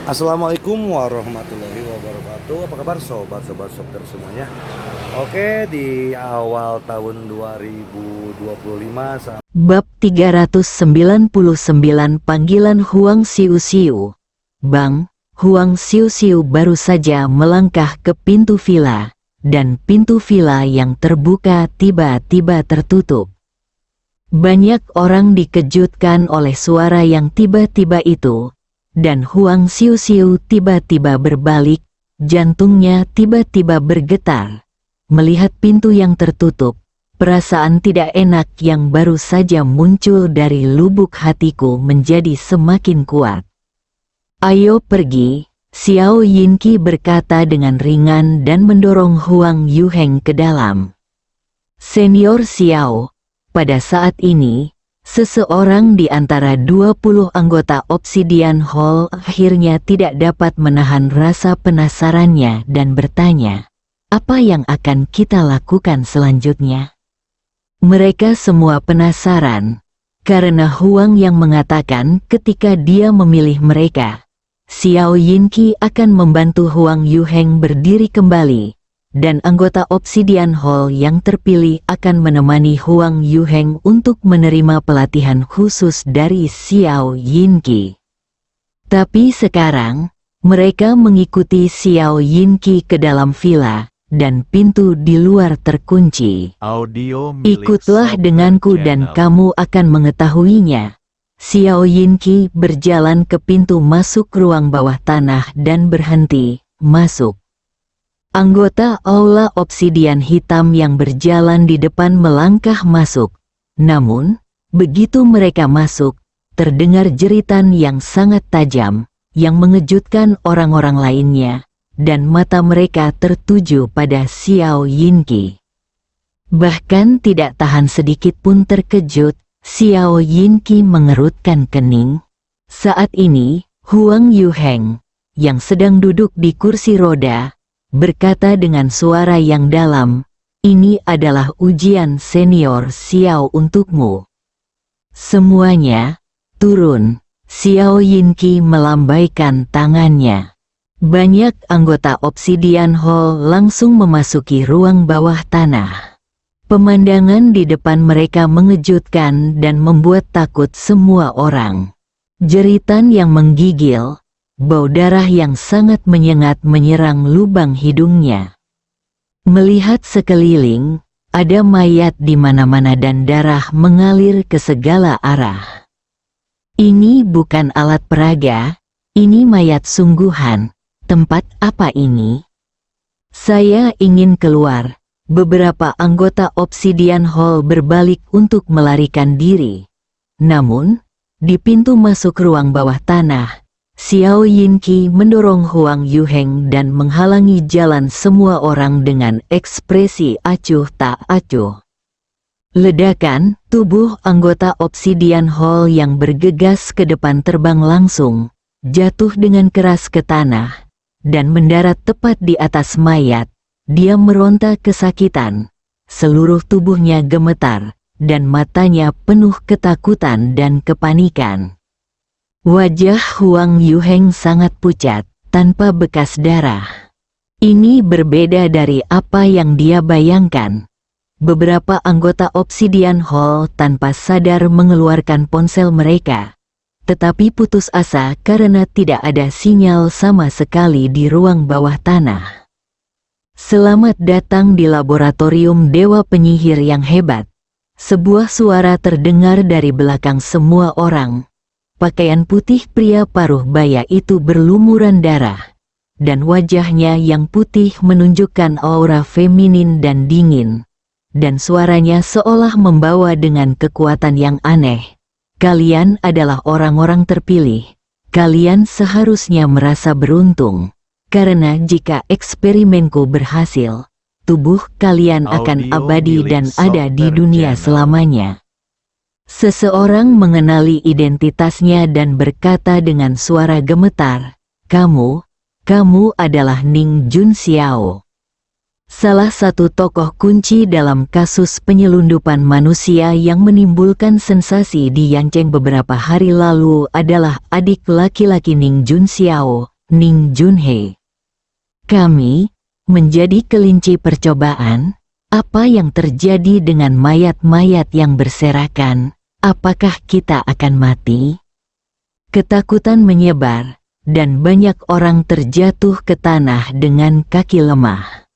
Assalamualaikum warahmatullahi wabarakatuh. Apa kabar sobat-sobat sopter semuanya? Oke, di awal tahun 2025 saat Bab 399 Panggilan Huang Siu Siu. Bang, Huang Siu Siu baru saja melangkah ke pintu villa, dan pintu villa yang terbuka tiba-tiba tertutup. Banyak orang dikejutkan oleh suara yang tiba-tiba itu, dan Huang Siu Siu tiba-tiba berbalik, jantungnya tiba-tiba bergetar. Melihat pintu yang tertutup, perasaan tidak enak yang baru saja muncul dari lubuk hatiku menjadi semakin kuat. "Ayo pergi," Xiao Yinqi berkata dengan ringan dan mendorong Huang Yuheng ke dalam. "Senior Xiao, pada saat ini, seseorang di antara 20 anggota Obsidian Hall akhirnya tidak dapat menahan rasa penasarannya dan bertanya, apa yang akan kita lakukan selanjutnya?" Mereka semua penasaran, karena Huang yang mengatakan ketika dia memilih mereka, Xiao Yinqi akan membantu Huang Yuheng berdiri kembali, dan anggota Obsidian Hall yang terpilih akan menemani Huang Yuheng untuk menerima pelatihan khusus dari Xiao Yinqi. Tapi sekarang, mereka mengikuti Xiao Yinqi ke dalam villa, dan pintu di luar terkunci. Audio milik "Ikutlah Sober denganku dan Channel. kamu akan mengetahuinya." Xiao Yinqi berjalan ke pintu masuk ruang bawah tanah dan berhenti, masuk. Anggota Aula Obsidian Hitam yang berjalan di depan melangkah masuk. Namun, begitu mereka masuk, terdengar jeritan yang sangat tajam, yang mengejutkan orang-orang lainnya, dan mata mereka tertuju pada Xiao Yinqi. Bahkan tidak tahan sedikit pun terkejut, Xiao Yinqi mengerutkan kening. Saat ini, Huang Yuheng, yang sedang duduk di kursi roda, berkata dengan suara yang dalam, "Ini adalah ujian senior Xiao untukmu. Semuanya, turun." Xiao Yinqi melambaikan tangannya. Banyak anggota Obsidian Hall langsung memasuki ruang bawah tanah. Pemandangan di depan mereka mengejutkan dan membuat takut semua orang. Jeritan yang menggigil, bau darah yang sangat menyengat menyerang lubang hidungnya. Melihat sekeliling, ada mayat di mana-mana dan darah mengalir ke segala arah. Ini bukan alat peraga, ini mayat sungguhan. Tempat apa ini? Saya ingin keluar. Beberapa anggota Obsidian Hall berbalik untuk melarikan diri. Namun, di pintu masuk ruang bawah tanah, Xiao Yinqi mendorong Huang Yuheng dan menghalangi jalan semua orang dengan ekspresi acuh tak acuh. Ledakan, tubuh anggota Obsidian Hall yang bergegas ke depan terbang langsung, jatuh dengan keras ke tanah, dan mendarat tepat di atas mayat. Dia meronta kesakitan, seluruh tubuhnya gemetar, dan matanya penuh ketakutan dan kepanikan. Wajah Huang Yuheng sangat pucat, tanpa bekas darah. Ini berbeda dari apa yang dia bayangkan. Beberapa anggota Obsidian Hall tanpa sadar mengeluarkan ponsel mereka, tetapi putus asa karena tidak ada sinyal sama sekali di ruang bawah tanah. "Selamat datang di laboratorium Dewa Penyihir yang hebat." Sebuah suara terdengar dari belakang semua orang. Pakaian putih pria paruh baya itu berlumuran darah, dan wajahnya yang putih menunjukkan aura feminin dan dingin. Dan suaranya seolah membawa dengan kekuatan yang aneh. "Kalian adalah orang-orang terpilih. Kalian seharusnya merasa beruntung. Karena jika eksperimenku berhasil, tubuh kalian akan Audio abadi milik dan ada di Sober dunia Channel. selamanya." Seseorang mengenali identitasnya dan berkata dengan suara gemetar, kamu adalah Ning Jun Xiao." Salah satu tokoh kunci dalam kasus penyelundupan manusia yang menimbulkan sensasi di Yancheng beberapa hari lalu adalah adik laki-laki Ning Jun Xiao, Ning Junhei. Kami menjadi kelinci percobaan. Apa yang terjadi dengan mayat-mayat yang berserakan? Apakah kita akan mati? Ketakutan menyebar, dan banyak orang terjatuh ke tanah dengan kaki lemah.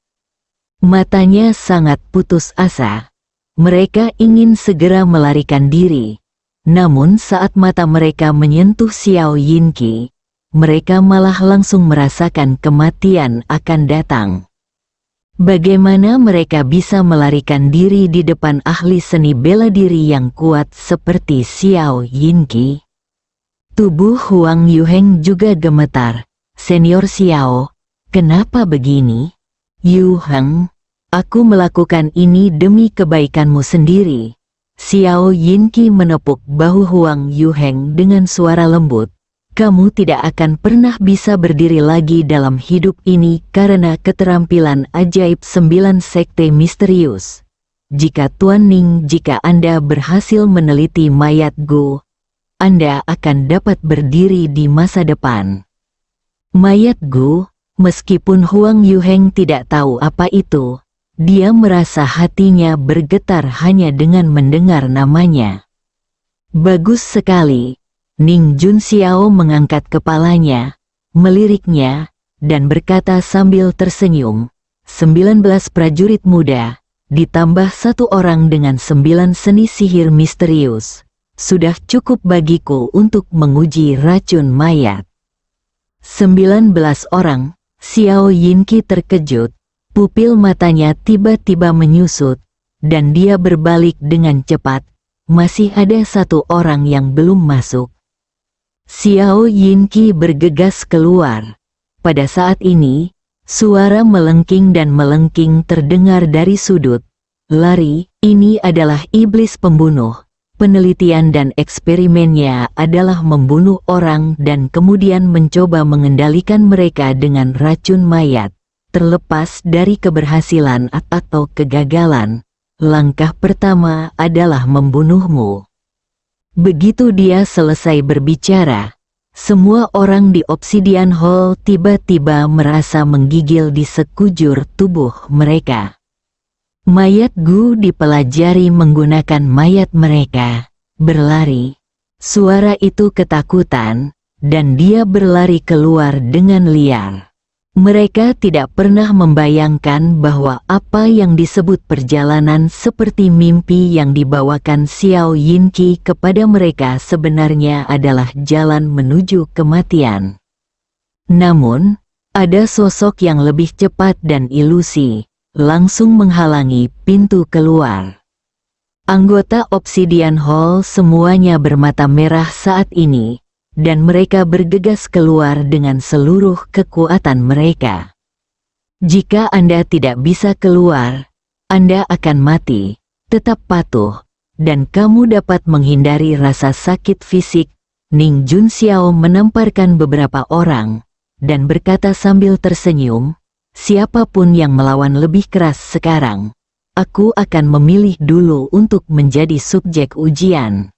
Matanya sangat putus asa. Mereka ingin segera melarikan diri. Namun saat mata mereka menyentuh Xiao Yinqi, mereka malah langsung merasakan kematian akan datang. Bagaimana mereka bisa melarikan diri di depan ahli seni bela diri yang kuat seperti Xiao Yinqi? Tubuh Huang Yuheng juga gemetar. Senior Xiao, kenapa begini? Yuheng, aku melakukan ini demi kebaikanmu sendiri. Xiao Yinqi menepuk bahu Huang Yuheng dengan suara lembut. Kamu tidak akan pernah bisa berdiri lagi dalam hidup ini karena keterampilan ajaib 9 sekte misterius. Jika Tuan Ning, jika Anda berhasil meneliti mayat Gu, Anda akan dapat berdiri di masa depan. Mayat Gu, meskipun Huang Yuheng tidak tahu apa itu, dia merasa hatinya bergetar hanya dengan mendengar namanya. Bagus sekali. Ning Junxiao mengangkat kepalanya, meliriknya, dan berkata sambil tersenyum, 19 prajurit muda, ditambah 1 orang dengan 9 seni sihir misterius, sudah cukup bagiku untuk menguji racun mayat. 19 orang, Xiao Yinqi terkejut, pupil matanya tiba-tiba menyusut, dan dia berbalik dengan cepat, masih ada 1 orang yang belum masuk. Xiao Yinqi bergegas keluar. Pada saat ini, suara melengking dan melengking terdengar dari sudut. Lari, ini adalah iblis pembunuh. Penelitian dan eksperimennya adalah membunuh orang dan kemudian mencoba mengendalikan mereka dengan racun mayat. Terlepas dari keberhasilan atau kegagalan, langkah pertama adalah membunuhmu. Begitu dia selesai berbicara, semua orang di Obsidian Hall tiba-tiba merasa menggigil di sekujur tubuh mereka. Mayat Gu dipelajari menggunakan mayat mereka, berlari. Suara itu ketakutan, dan dia berlari keluar dengan liar. Mereka tidak pernah membayangkan bahwa apa yang disebut perjalanan seperti mimpi yang dibawakan Xiao Yinqi kepada mereka sebenarnya adalah jalan menuju kematian. Namun, ada sosok yang lebih cepat dan ilusi, langsung menghalangi pintu keluar. Anggota Obsidian Hall semuanya bermata merah saat ini, dan mereka bergegas keluar dengan seluruh kekuatan mereka. Jika Anda tidak bisa keluar, Anda akan mati. Tetap patuh, dan kamu dapat menghindari rasa sakit fisik. Ning Junxiao menamparkan beberapa orang, dan berkata sambil tersenyum, siapapun yang melawan lebih keras sekarang, aku akan memilih dulu untuk menjadi subjek ujian.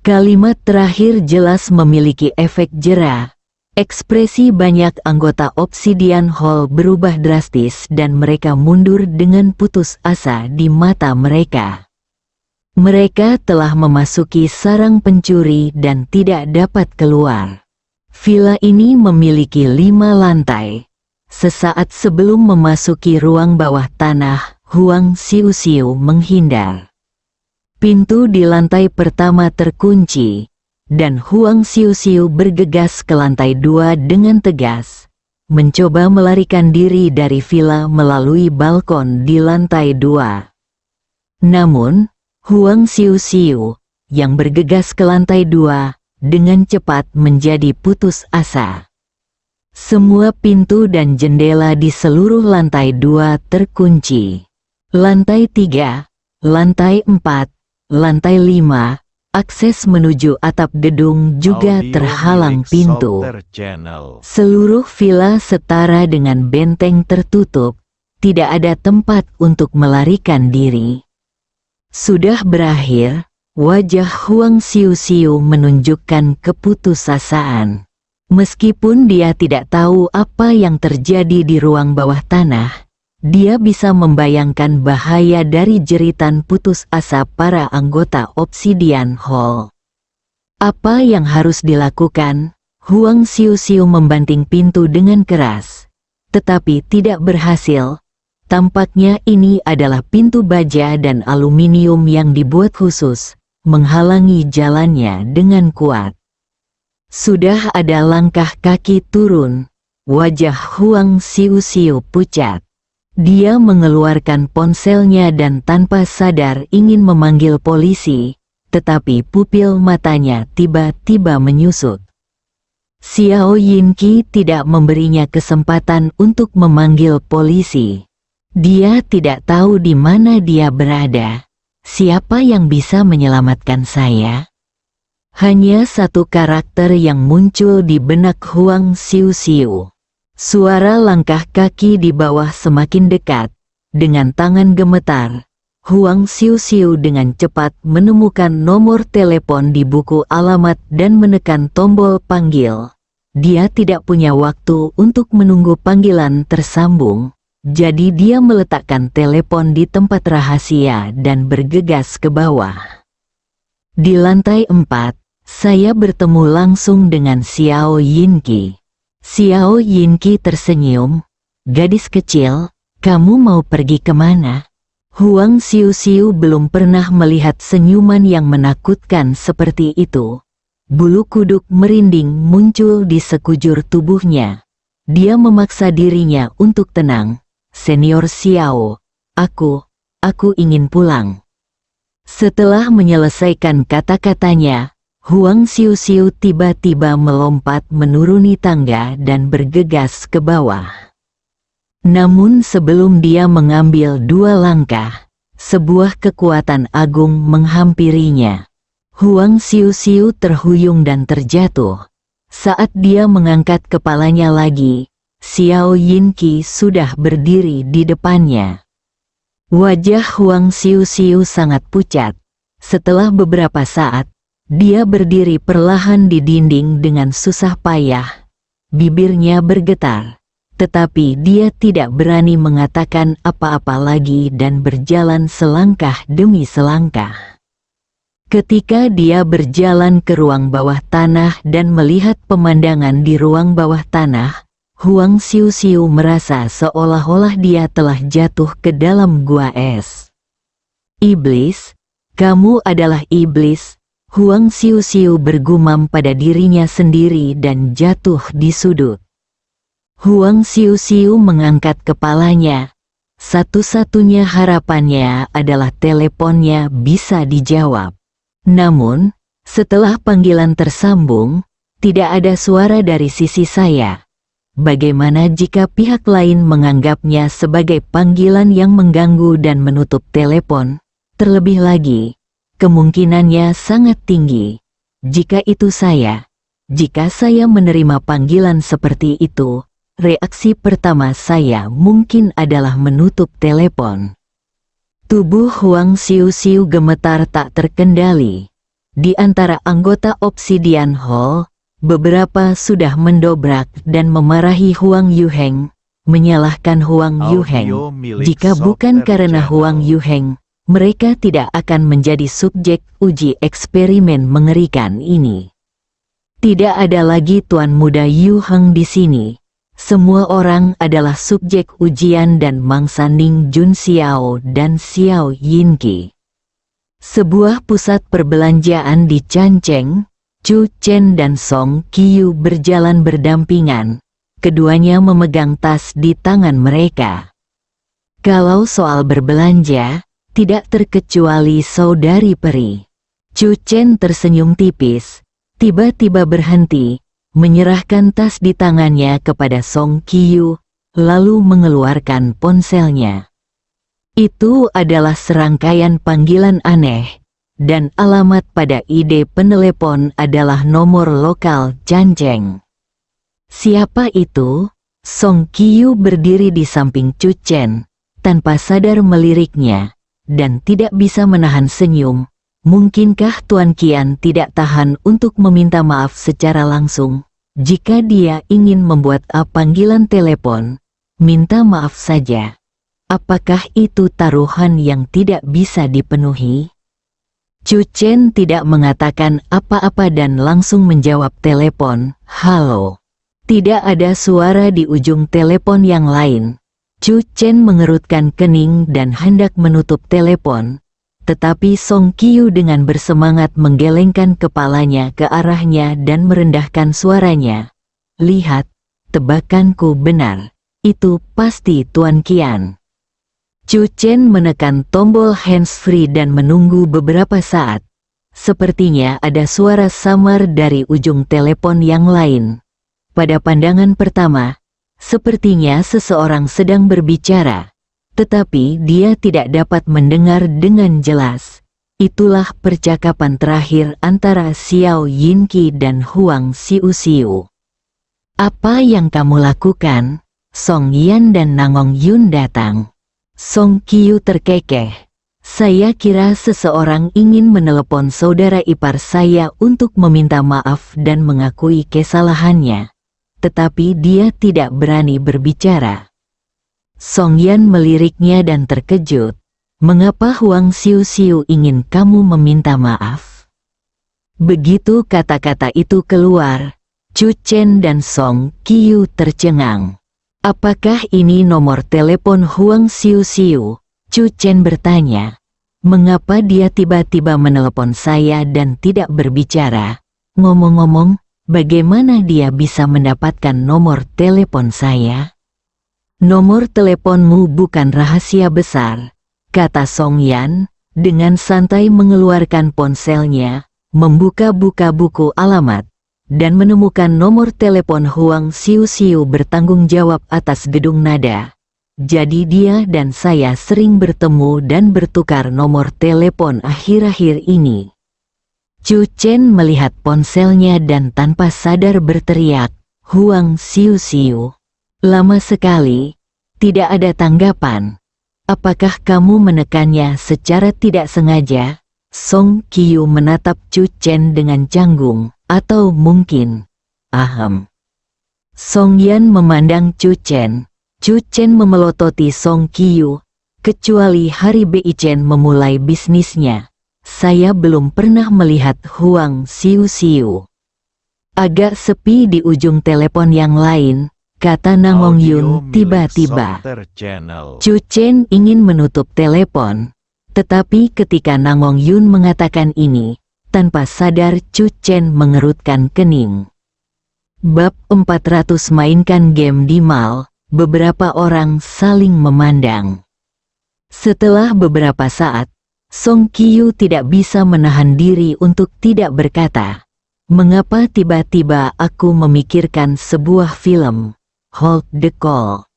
Kalimat terakhir jelas memiliki efek jera. Ekspresi banyak anggota Obsidian Hall berubah drastis dan mereka mundur dengan putus asa di mata mereka. Mereka telah memasuki sarang pencuri dan tidak dapat keluar. Villa ini memiliki 5 lantai. Sesaat sebelum memasuki ruang bawah tanah, Huang Xiuxiu menghindar. Pintu di lantai pertama terkunci, dan Huang Xiuxiu bergegas ke lantai 2 dengan tegas, mencoba melarikan diri dari villa melalui balkon di lantai 2. Namun, Huang Xiuxiu, yang bergegas ke lantai 2, dengan cepat menjadi putus asa. Semua pintu dan jendela di seluruh lantai 2 terkunci. Lantai 3, lantai 4, lantai 5, akses menuju atap gedung juga terhalang pintu. Seluruh villa setara dengan benteng tertutup, tidak ada tempat untuk melarikan diri. Sudah berakhir, wajah Huang Xiuxiu menunjukkan keputusasaan. Meskipun dia tidak tahu apa yang terjadi di ruang bawah tanah, dia bisa membayangkan bahaya dari jeritan putus asa para anggota Obsidian Hall. Apa yang harus dilakukan? Huang Xiuxiu membanting pintu dengan keras, tetapi tidak berhasil. Tampaknya ini adalah pintu baja dan aluminium yang dibuat khusus, menghalangi jalannya dengan kuat. Sudah ada langkah kaki turun. Wajah Huang Xiuxiu pucat. Dia mengeluarkan ponselnya dan tanpa sadar ingin memanggil polisi, tetapi pupil matanya tiba-tiba menyusut. Xiao Yinqi tidak memberinya kesempatan untuk memanggil polisi. Dia tidak tahu di mana dia berada. Siapa yang bisa menyelamatkan saya? Hanya satu karakter yang muncul di benak Huang Xiuxiu. Suara langkah kaki di bawah semakin dekat. Dengan tangan gemetar, Huang Xiuxiu dengan cepat menemukan nomor telepon di buku alamat dan menekan tombol panggil. Dia tidak punya waktu untuk menunggu panggilan tersambung, jadi dia meletakkan telepon di tempat rahasia dan bergegas ke bawah. Di lantai 4, saya bertemu langsung dengan Xiao Yinqi. Xiao Yinqi tersenyum. Gadis kecil, kamu mau pergi kemana? Huang Xiuxiu belum pernah melihat senyuman yang menakutkan seperti itu. Bulu kuduk merinding muncul di sekujur tubuhnya. Dia memaksa dirinya untuk tenang. Senior Xiao, aku ingin pulang. Setelah menyelesaikan kata-katanya, Huang Xiuxiu tiba-tiba melompat menuruni tangga dan bergegas ke bawah. Namun sebelum dia mengambil 2 langkah, sebuah kekuatan agung menghampirinya. Huang Xiuxiu terhuyung dan terjatuh. Saat dia mengangkat kepalanya lagi, Xiao Yinqi sudah berdiri di depannya. Wajah Huang Xiuxiu sangat pucat. Setelah beberapa saat, dia berdiri perlahan di dinding dengan susah payah. Bibirnya bergetar, tetapi dia tidak berani mengatakan apa-apa lagi dan berjalan selangkah demi selangkah. Ketika dia berjalan ke ruang bawah tanah dan melihat pemandangan di ruang bawah tanah, Huang Xiuxiu merasa seolah-olah dia telah jatuh ke dalam gua es. Iblis, kamu adalah iblis. Huang Xiuxiu bergumam pada dirinya sendiri dan jatuh di sudut. Huang Xiuxiu mengangkat kepalanya. Satu-satunya harapannya adalah teleponnya bisa dijawab. Namun, setelah panggilan tersambung, tidak ada suara dari sisi saya. Bagaimana jika pihak lain menganggapnya sebagai panggilan yang mengganggu dan menutup telepon? Terlebih lagi, kemungkinannya sangat tinggi. Jika saya menerima panggilan seperti itu, reaksi pertama saya mungkin adalah menutup telepon. Tubuh Huang Xiuxiu gemetar tak terkendali. Di antara anggota Obsidian Hall, beberapa sudah mendobrak dan memarahi Huang Yuheng, menyalahkan Huang Yuheng. Jika bukan karena Huang Yuheng, mereka tidak akan menjadi subjek uji eksperimen mengerikan ini. Tidak ada lagi Tuan Muda Yu Heng di sini. Semua orang adalah subjek ujian dan mangsa Ning Jun Xiao dan Xiao Yinqi. Sebuah pusat perbelanjaan di Changcheng, Chu Chen dan Song Qiu berjalan berdampingan. Keduanya memegang tas di tangan mereka. Kalau soal berbelanja, tidak terkecuali saudari peri. Chu Chen tersenyum tipis, tiba-tiba berhenti, menyerahkan tas di tangannya kepada Song Qiu, lalu mengeluarkan ponselnya. Itu adalah serangkaian panggilan aneh, dan alamat pada ide penelepon adalah nomor lokal Changcheng. Siapa itu? Song Qiu berdiri di samping Chu Chen, tanpa sadar meliriknya, dan tidak bisa menahan senyum. Mungkinkah Tuan Qian tidak tahan untuk meminta maaf secara langsung? Jika dia ingin membuat panggilan telepon, minta maaf saja. Apakah itu taruhan yang tidak bisa dipenuhi? Chu Chen tidak mengatakan apa-apa dan langsung menjawab telepon, "Halo." Tidak ada suara di ujung telepon yang lain. Chu Chen mengerutkan kening dan hendak menutup telepon. Tetapi Song Qiu dengan bersemangat menggelengkan kepalanya ke arahnya dan merendahkan suaranya. "Lihat, tebakanku benar. Itu pasti Tuan Qian." Chu Chen menekan tombol handsfree dan menunggu beberapa saat. Sepertinya ada suara samar dari ujung telepon yang lain. Pada pandangan pertama, sepertinya seseorang sedang berbicara. Tetapi dia tidak dapat mendengar dengan jelas. Itulah percakapan terakhir antara Xiao Yinqi dan Huang Xiuxiu. "Apa yang kamu lakukan?" Song Yan dan Nangong Yun datang. Song Qiu terkekeh. "Saya kira seseorang ingin menelepon saudara ipar saya untuk meminta maaf dan mengakui kesalahannya. Tetapi dia tidak berani berbicara." Song Yan meliriknya dan terkejut. "Mengapa Huang Xiuxiu ingin kamu meminta maaf?" Begitu kata-kata itu keluar, Chu Chen dan Song Qiu tercengang. "Apakah ini nomor telepon Huang Xiuxiu?" Chu Chen bertanya. "Mengapa dia tiba-tiba menelepon saya dan tidak berbicara? Ngomong-ngomong, bagaimana dia bisa mendapatkan nomor telepon saya?" "Nomor teleponmu bukan rahasia besar," kata Song Yan, dengan santai mengeluarkan ponselnya, membuka-buka buku alamat, dan menemukan nomor telepon Huang Xiuxiu bertanggung jawab atas gedung nada. "Jadi dia dan saya sering bertemu dan bertukar nomor telepon akhir-akhir ini." Chu Chen melihat ponselnya dan tanpa sadar berteriak, "Huang Xiuxiu." Lama sekali, tidak ada tanggapan. "Apakah kamu menekannya secara tidak sengaja?" Song Qiu menatap Chu Chen dengan canggung. "Atau mungkin, ahem." Song Yan memandang Chu Chen. Chu Chen memelototi Song Qiu. "Kecuali Hari Bei Chen memulai bisnisnya, saya belum pernah melihat Huang Xiuxiu." Agak sepi di ujung telepon yang lain, kata Nangong Yun tiba-tiba. Chu Chen ingin menutup telepon, tetapi ketika Nangong Yun mengatakan ini, tanpa sadar Chu Chen mengerutkan kening. Bab 400 mainkan game di mall, beberapa orang saling memandang. Setelah beberapa saat, Song Qiu tidak bisa menahan diri untuk tidak berkata, "Mengapa tiba-tiba aku memikirkan sebuah film, Hold the Call?"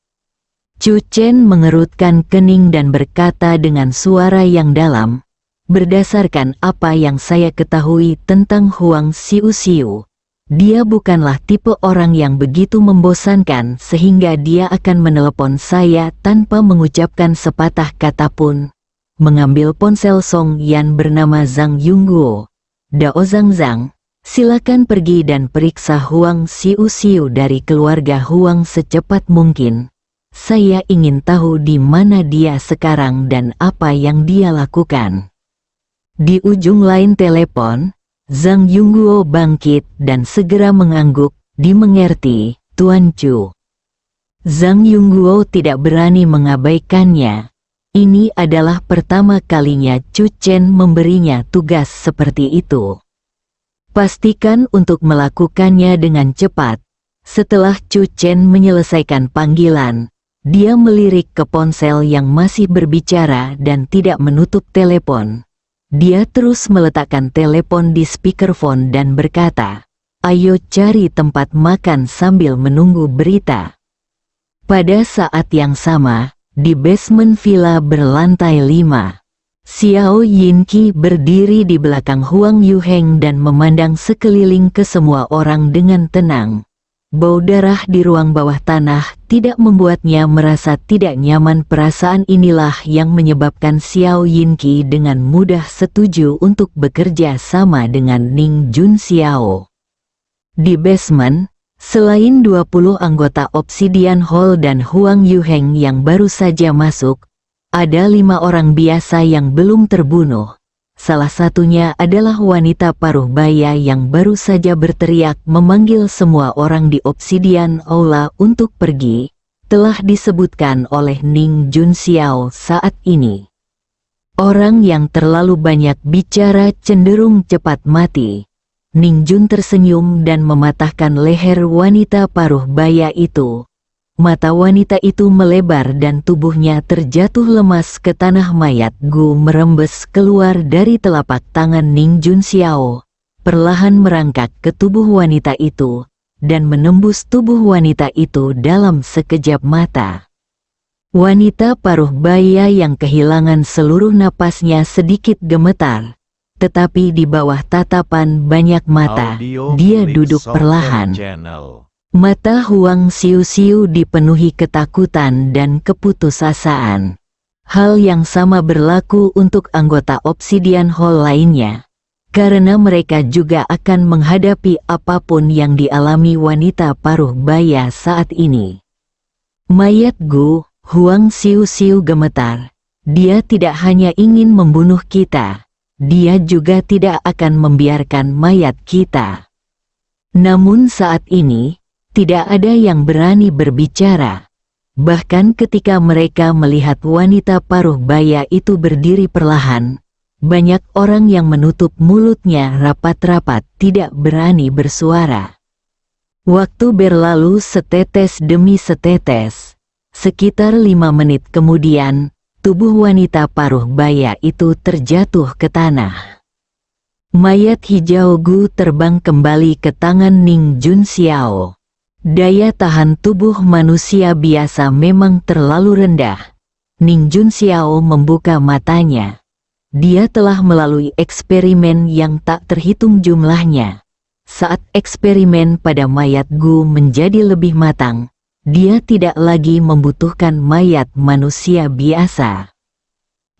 Chu Chen mengerutkan kening dan berkata dengan suara yang dalam, "Berdasarkan apa yang saya ketahui tentang Huang Xiuxiu, dia bukanlah tipe orang yang begitu membosankan sehingga dia akan menelepon saya tanpa mengucapkan sepatah kata pun." Mengambil ponsel Song Yan bernama Zhang Yungguo. "Dao Zhang, silakan pergi dan periksa Huang Xiuxiu dari keluarga Huang secepat mungkin. Saya ingin tahu di mana dia sekarang dan apa yang dia lakukan." Di ujung lain telepon, Zhang Yungguo bangkit dan segera mengangguk, "Dimengerti, Tuan Chu." Zhang Yungguo tidak berani mengabaikannya. Ini adalah pertama kalinya Chu Chen memberinya tugas seperti itu. Pastikan untuk melakukannya dengan cepat. Setelah Chu Chen menyelesaikan panggilan, dia melirik ke ponsel yang masih berbicara dan tidak menutup telepon. Dia terus meletakkan telepon di speakerphone dan berkata, "Ayo cari tempat makan sambil menunggu berita." Pada saat yang sama, di basement villa berlantai 5, Xiao Yinqi berdiri di belakang Huang Yuheng dan memandang sekeliling ke semua orang dengan tenang. Bau darah di ruang bawah tanah tidak membuatnya merasa tidak nyaman. Perasaan inilah yang menyebabkan Xiao Yinqi dengan mudah setuju untuk bekerja sama dengan Ning Jun Xiao. Di basement, Selain 20 anggota Obsidian Hall dan Huang Yuheng yang baru saja masuk, ada 5 orang biasa yang belum terbunuh. Salah satunya adalah wanita paruh baya yang baru saja berteriak memanggil semua orang di Obsidian Aula untuk pergi, telah disebutkan oleh Ning Junxiao saat ini. Orang yang terlalu banyak bicara cenderung cepat mati. Ning Jun tersenyum dan mematahkan leher wanita paruh baya itu. Mata wanita itu melebar dan tubuhnya terjatuh lemas ke tanah. Mayat Gu merembes keluar dari telapak tangan Ning Junxiao, perlahan merangkak ke tubuh wanita itu, dan menembus tubuh wanita itu dalam sekejap mata. Wanita paruh baya yang kehilangan seluruh napasnya sedikit gemetar, tetapi di bawah tatapan banyak mata, dia duduk perlahan. Mata Huang Xiu dipenuhi ketakutan dan keputusasaan. Hal yang sama berlaku untuk anggota Obsidian Hall lainnya, karena mereka juga akan menghadapi apapun yang dialami wanita paruh baya saat ini. Mayat Gu, Huang Xiu gemetar. Dia tidak hanya ingin membunuh kita, dia juga tidak akan membiarkan mayat kita. Namun saat ini, tidak ada yang berani berbicara. Bahkan ketika mereka melihat wanita paruh baya itu berdiri perlahan, banyak orang yang menutup mulutnya rapat-rapat tidak berani bersuara. Waktu berlalu setetes demi setetes. Sekitar 5 menit kemudian, tubuh wanita paruh baya itu terjatuh ke tanah. Mayat hijau Gu terbang kembali ke tangan Ning Junxiao. Daya tahan tubuh manusia biasa memang terlalu rendah. Ning Junxiao membuka matanya. Dia telah melalui eksperimen yang tak terhitung jumlahnya. Saat eksperimen pada mayat Gu menjadi lebih matang, dia tidak lagi membutuhkan mayat manusia biasa.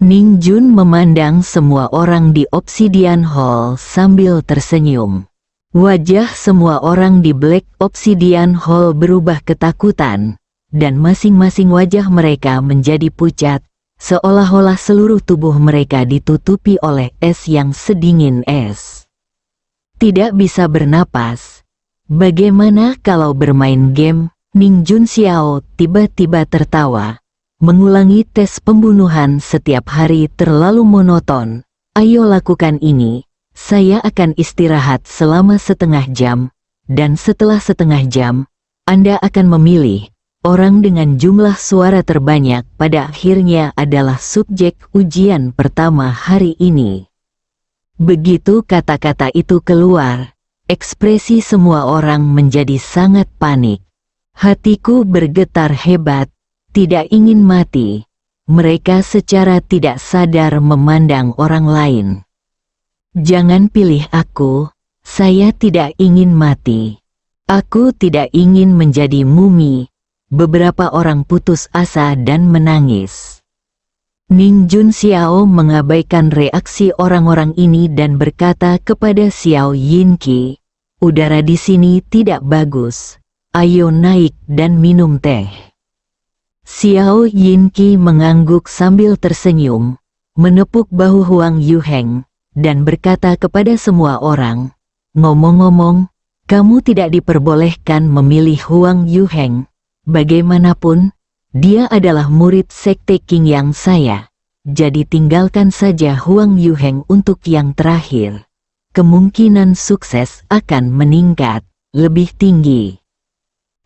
Ning Jun memandang semua orang di Obsidian Hall sambil tersenyum. Wajah semua orang di Black Obsidian Hall berubah ketakutan, dan masing-masing wajah mereka menjadi pucat, seolah-olah seluruh tubuh mereka ditutupi oleh es yang sedingin es. Tidak bisa bernapas. Bagaimana kalau bermain game? Ning Junxiao tiba-tiba tertawa. Mengulangi tes pembunuhan setiap hari terlalu monoton. Ayo lakukan ini. Saya akan istirahat selama setengah jam, dan setelah setengah jam, Anda akan memilih. Orang dengan jumlah suara terbanyak pada akhirnya adalah subjek ujian pertama hari ini. Begitu kata-kata itu keluar, ekspresi semua orang menjadi sangat panik. Hatiku bergetar hebat, tidak ingin mati. Mereka secara tidak sadar memandang orang lain. Jangan pilih aku, saya tidak ingin mati. Aku tidak ingin menjadi mumi. Beberapa orang putus asa dan menangis. Ning Junxiao mengabaikan reaksi orang-orang ini dan berkata kepada Xiao Yinqi, udara di sini tidak bagus. Ayo naik dan minum teh. Xiao Yinqi mengangguk sambil tersenyum, menepuk bahu Huang Yuheng, dan berkata kepada semua orang, ngomong-ngomong, kamu tidak diperbolehkan memilih Huang Yuheng. Bagaimanapun, dia adalah murid sekte Qing yang saya. Jadi tinggalkan saja Huang Yuheng untuk yang terakhir. Kemungkinan sukses akan meningkat lebih tinggi.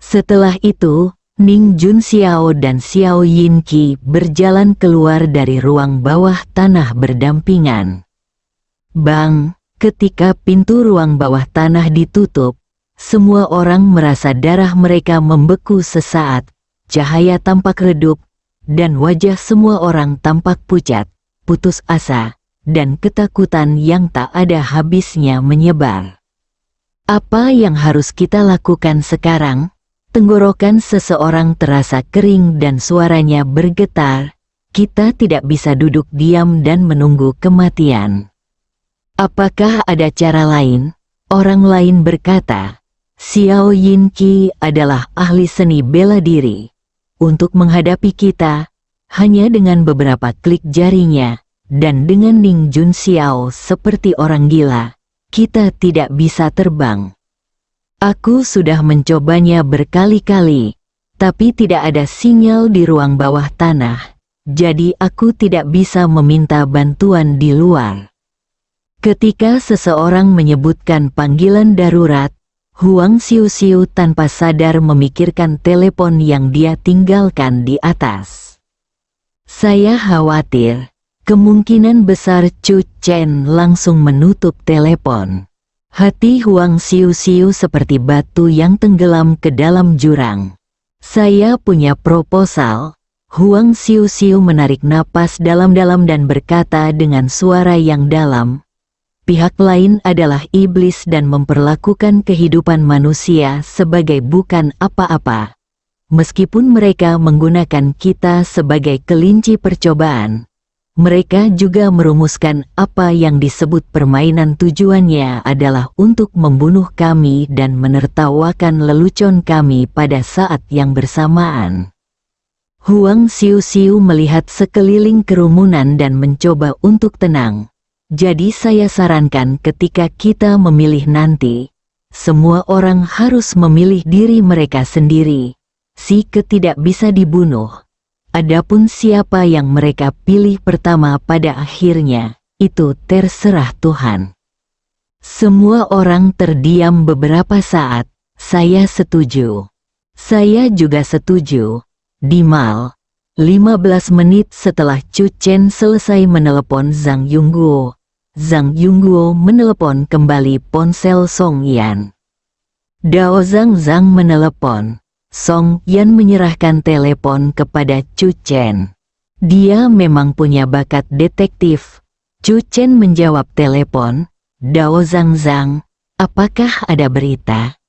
Setelah itu, Ning Junxiao dan Xiao Yinqi berjalan keluar dari ruang bawah tanah berdampingan. Bang, ketika pintu ruang bawah tanah ditutup, semua orang merasa darah mereka membeku sesaat, cahaya tampak redup, dan wajah semua orang tampak pucat, putus asa, dan ketakutan yang tak ada habisnya menyebar. Apa yang harus kita lakukan sekarang? Tenggorokan seseorang terasa kering dan suaranya bergetar. Kita tidak bisa duduk diam dan menunggu kematian. Apakah ada cara lain? Orang lain berkata. Xiao Yinqi adalah ahli seni bela diri. Untuk menghadapi kita, hanya dengan beberapa klik jarinya, dan dengan Ning Jun Xiao seperti orang gila, kita tidak bisa terbang. Aku sudah mencobanya berkali-kali, tapi tidak ada sinyal di ruang bawah tanah, jadi aku tidak bisa meminta bantuan di luar. Ketika seseorang menyebutkan panggilan darurat, Huang Xiu tanpa sadar memikirkan telepon yang dia tinggalkan di atas. Saya khawatir, kemungkinan besar Chu Chen langsung menutup telepon. Hati Huang Xiu seperti batu yang tenggelam ke dalam jurang. Saya punya proposal. Huang Xiu menarik napas dalam-dalam dan berkata dengan suara yang dalam. Pihak lain adalah iblis dan memperlakukan kehidupan manusia sebagai bukan apa-apa. Meskipun mereka menggunakan kita sebagai kelinci percobaan, mereka juga merumuskan apa yang disebut permainan. Tujuannya adalah untuk membunuh kami dan menertawakan lelucon kami pada saat yang bersamaan. Huang Xiu melihat sekeliling kerumunan dan mencoba untuk tenang. Jadi saya sarankan ketika kita memilih nanti, semua orang harus memilih diri mereka sendiri. Si tidak bisa dibunuh. Adapun siapa yang mereka pilih pertama pada akhirnya, itu terserah Tuhan. Semua orang terdiam beberapa saat. Saya setuju. Saya juga setuju. Di mal, 15 menit setelah Chu Chen selesai menelepon Zhang Yongguo, Zhang Yongguo menelepon kembali ponsel Song Yan. Dao Zhang menelepon. Song Yan menyerahkan telepon kepada Chu Chen. Dia memang punya bakat detektif. Chu Chen menjawab telepon. Dao Zhang, apakah ada berita?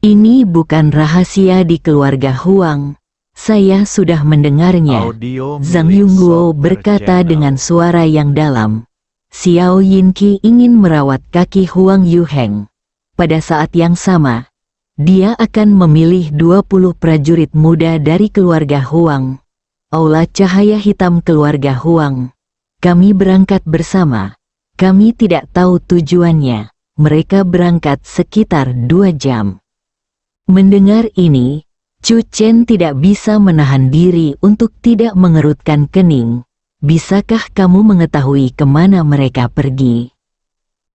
Ini bukan rahasia di keluarga Huang. Saya sudah mendengarnya. Zhang Yongguo berkata dengan suara yang dalam. Xiao Yinqi ingin merawat kaki Huang Yuheng. Pada saat yang sama, dia akan memilih 20 prajurit muda dari keluarga Huang. Aula cahaya hitam keluarga Huang. Kami berangkat bersama. Kami tidak tahu tujuannya. Mereka berangkat sekitar 2 jam. Mendengar ini, Chu Chen tidak bisa menahan diri untuk tidak mengerutkan kening. Bisakah kamu mengetahui kemana mereka pergi?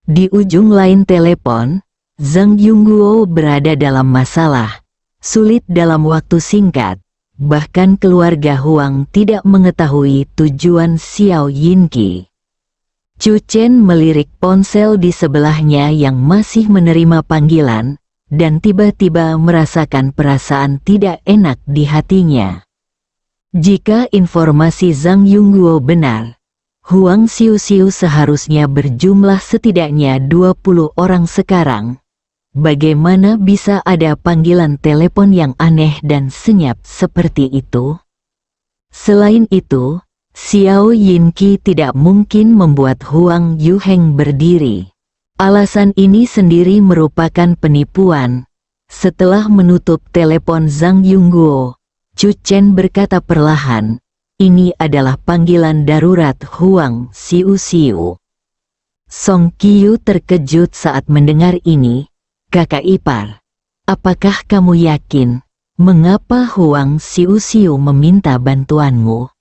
Di ujung lain telepon, Zhang Yongguo berada dalam masalah, sulit dalam waktu singkat, bahkan keluarga Huang tidak mengetahui tujuan Xiao Yinqi. Chu Chen melirik ponsel di sebelahnya yang masih menerima panggilan, dan tiba-tiba merasakan perasaan tidak enak di hatinya. Jika informasi Zhang Yongguo benar, Huang Xiu seharusnya berjumlah setidaknya 20 orang sekarang. Bagaimana bisa ada panggilan telepon yang aneh dan senyap seperti itu? Selain itu, Xiao Yinqi tidak mungkin membuat Huang Yuheng berdiri. Alasan ini sendiri merupakan penipuan. Setelah menutup telepon Zhang Yongguo, Chu Chen berkata perlahan, ini adalah panggilan darurat Huang Xiu. Song Qiu terkejut saat mendengar ini. Kakak ipar, apakah kamu yakin, mengapa Huang Xiu meminta bantuanmu?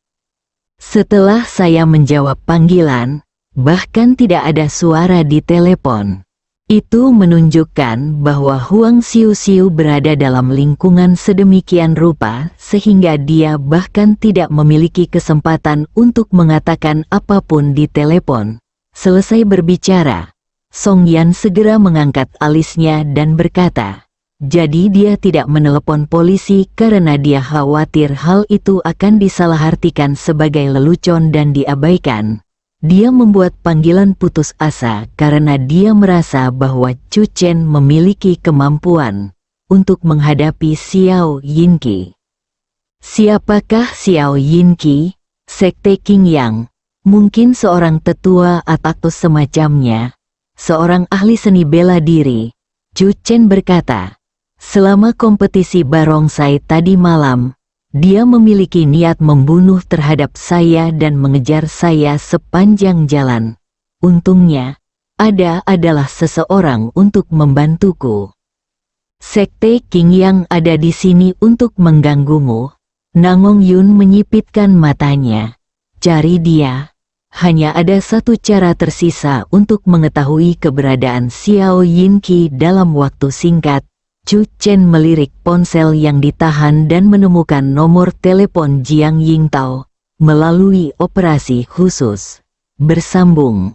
Setelah saya menjawab panggilan, bahkan tidak ada suara di telepon. Itu menunjukkan bahwa Huang Xiu berada dalam lingkungan sedemikian rupa sehingga dia bahkan tidak memiliki kesempatan untuk mengatakan apapun di telepon. Selesai berbicara, Song Yan segera mengangkat alisnya dan berkata, jadi dia tidak menelepon polisi karena dia khawatir hal itu akan disalahartikan sebagai lelucon dan diabaikan. Dia membuat panggilan putus asa karena dia merasa bahwa Chu Chen memiliki kemampuan untuk menghadapi Xiao Yinqi. Siapakah Xiao Yinqi? Sekte Qing Yang, mungkin seorang tetua atau semacamnya. Seorang ahli seni bela diri, Chu Chen berkata, selama kompetisi barongsai tadi malam, dia memiliki niat membunuh terhadap saya dan mengejar saya sepanjang jalan. Untungnya, ada adalah seseorang untuk membantuku. Sekte King yang ada di sini untuk mengganggumu. Nangong Yun menyipitkan matanya. Cari dia. Hanya ada satu cara tersisa untuk mengetahui keberadaan Xiao Yinqi dalam waktu singkat. Chu Chen melirik ponsel yang ditahan dan menemukan nomor telepon Jiang Yingtao melalui operasi khusus. Bersambung.